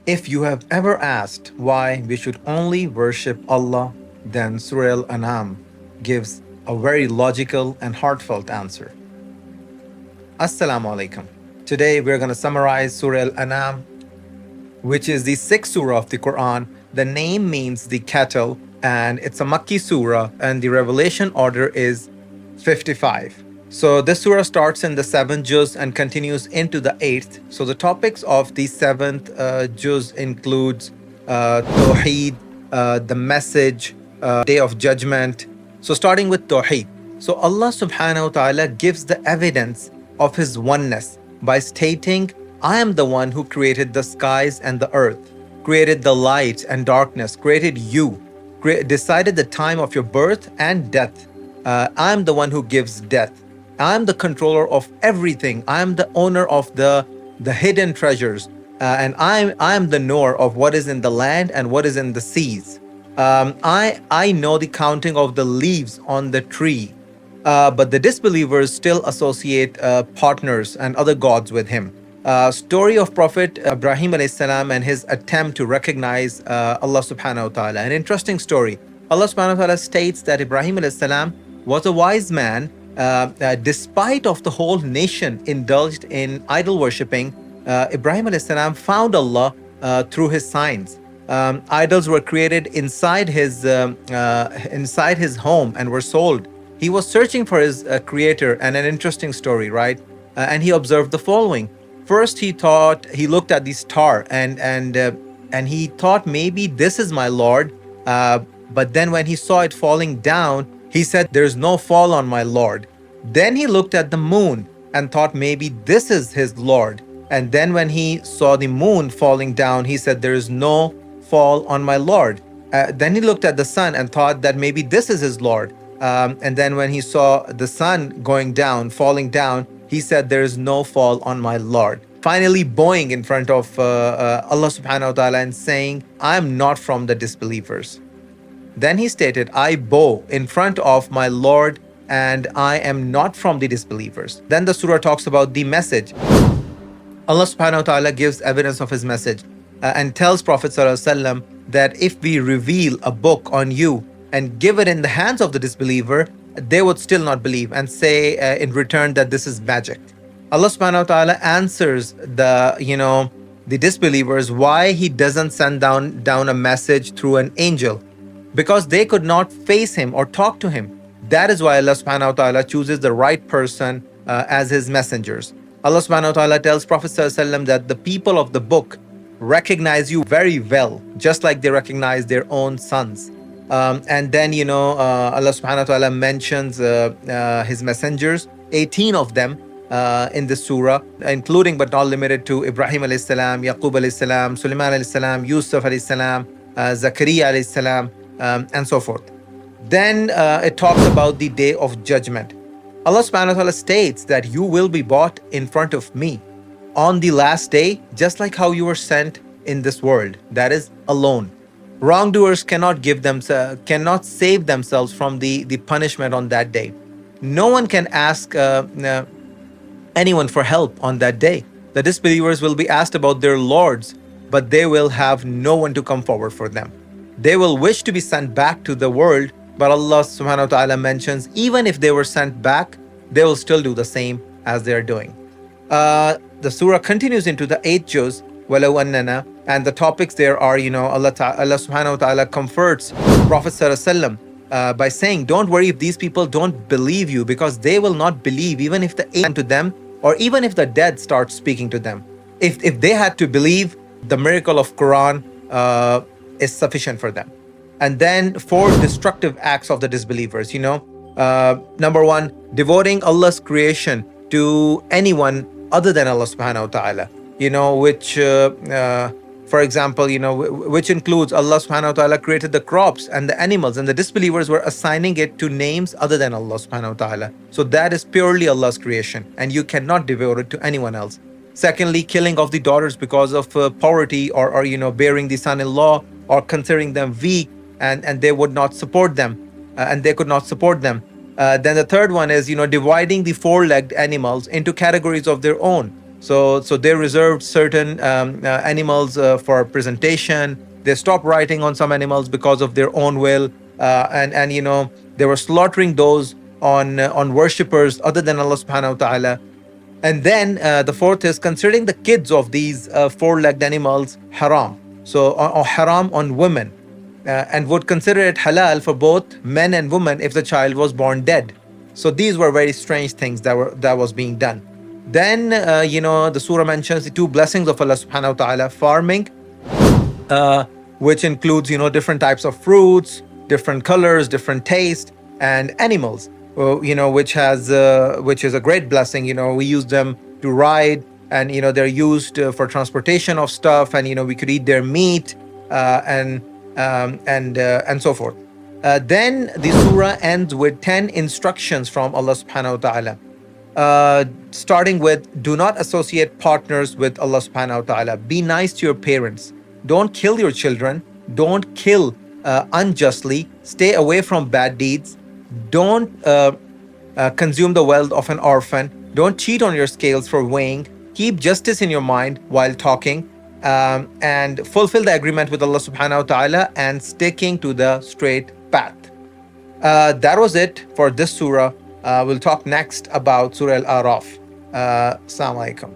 If you have ever asked why we should only worship Allah, then Surah Anaam gives a very logical and heartfelt answer. Assalamu alaikum. Today we're going to summarize Surah Anaam, which is the sixth surah of the Quran. The name means the cattle, and it's a Makki surah, and the revelation order is 55. So this surah starts in the seventh juz and continues into the eighth. So the topics of the seventh juz includes Tawhid, the message, day of judgment. So starting with Tawhid. So Allah subhanahu wa ta'ala gives the evidence of His oneness by stating, I am the one who created the skies and the earth, created the light and darkness, created you, decided the time of your birth and death. I am the one who gives death. I am the controller of everything. I am the owner of the hidden treasures. And I am the knower of what is in the land and what is in the seas. I know the counting of the leaves on the tree. But the disbelievers still associate partners and other gods with him. Story of Prophet Ibrahim alayhi salam and his attempt to recognize Allah subhanahu wa ta'ala. An interesting story. Allah subhanahu wa ta'ala states that Ibrahim alayhi salam was a wise man. Despite of the whole nation indulged in idol worshipping, Ibrahim alayhi salam found Allah through his signs. Idols were created inside his home and were sold. He was searching for his creator, and an interesting story, right? And he observed the following. First, he looked at the star, and he thought maybe this is my Lord. But then when he saw it falling down, he said, "There's no fall on my Lord." Then he looked at the moon and thought maybe this is his Lord. And then when he saw the moon falling down, he said, "There is no fall on my Lord." Then he looked at the sun and thought that maybe this is his Lord. And then when he saw the sun going down, falling down, he said, "There is no fall on my Lord." Finally bowing in front of Allah subhanahu wa ta'ala and saying, "I am not from the disbelievers." Then he stated, "I bow in front of my Lord and I am not from the disbelievers." Then the surah talks about the message. Allah subhanahu wa ta'ala gives evidence of his message and tells Prophet sallallahu alaihi wasallam that if we reveal a book on you and give it in the hands of the disbeliever, they would still not believe and say in return that this is magic. Allah subhanahu wa ta'ala answers the disbelievers why he doesn't send down a message through an angel, because they could not face him or talk to him. That is why Allah subhanahu wa ta'ala chooses the right person as his messengers. Allah subhanahu wa ta'ala tells Prophet sallallahu alaihi wasallam that the people of the book recognize you very well, just like they recognize their own sons. And then, Allah subhanahu wa ta'ala mentions his messengers, 18 of them in this surah, including but not limited to Ibrahim alayhi salam, Yaqub alayhi salam, Sulaiman alayhi salam, Yusuf alayhi salam, Zakaria alayhi salam, and so forth. Then it talks about the day of judgment. Allah subhanahu wa ta'ala states that you will be brought in front of me on the last day, just like how you were sent in this world, that is alone. Wrongdoers cannot save themselves from the punishment on that day. No one can ask anyone for help on that day. The disbelievers will be asked about their lords, but they will have no one to come forward for them. They will wish to be sent back to the world, but Allah subhanahu wa ta'ala mentions even if they were sent back, they will still do the same as they are doing. The surah continues into the 8th juz, وَلَوْ أَنَّنَا, and the topics there are, Allah subhanahu wa ta'ala comforts Prophet sallallahu alaihi wasallam by saying, don't worry if these people don't believe you, because they will not believe even if the angel to them, or even if the dead start speaking to them. If they had to believe, the miracle of Quran is sufficient for them. And then 4 destructive acts of the disbelievers, number 1, devoting Allah's creation to anyone other than Allah subhanahu wa ta'ala, which for example, which includes Allah subhanahu wa ta'ala created the crops and the animals, and the disbelievers were assigning it to names other than Allah subhanahu wa ta'ala. So that is purely Allah's creation, and you cannot devote it to anyone else. Secondly, killing of the daughters because of poverty or bearing the son-in-law or considering them weak, and they would not support them, and they could not support them. Then the third one is, dividing the 4-legged animals into categories of their own. So they reserved certain animals for presentation. They stopped writing on some animals because of their own will, and they were slaughtering those on worshippers other than Allah Subhanahu wa Taala. And then the fourth is considering the kids of these four-legged animals haram. So or haram on women, and would consider it halal for both men and women if the child was born dead. So these were very strange things that was being done. Then the surah mentions the two blessings of Allah Subhanahu wa Taala: farming, which includes different types of fruits, different colors, different taste, and animals, which is a great blessing. We use them to ride, and they're used for transportation of stuff, and we could eat their meat, and so forth. Then the surah ends with 10 instructions from Allah Subhanahu wa Taala. Starting with, do not associate partners with Allah Subhanahu wa Taala. Be nice to your parents. Don't kill your children. Don't kill unjustly. Stay away from bad deeds. Don't consume the wealth of an orphan. Don't cheat on your scales for weighing. Keep justice in your mind while talking, and fulfill the agreement with Allah Subhanahu wa Taala and sticking to the straight path. That was it for this surah. We'll talk next about Surah Al-Araf. Assalamu alaikum.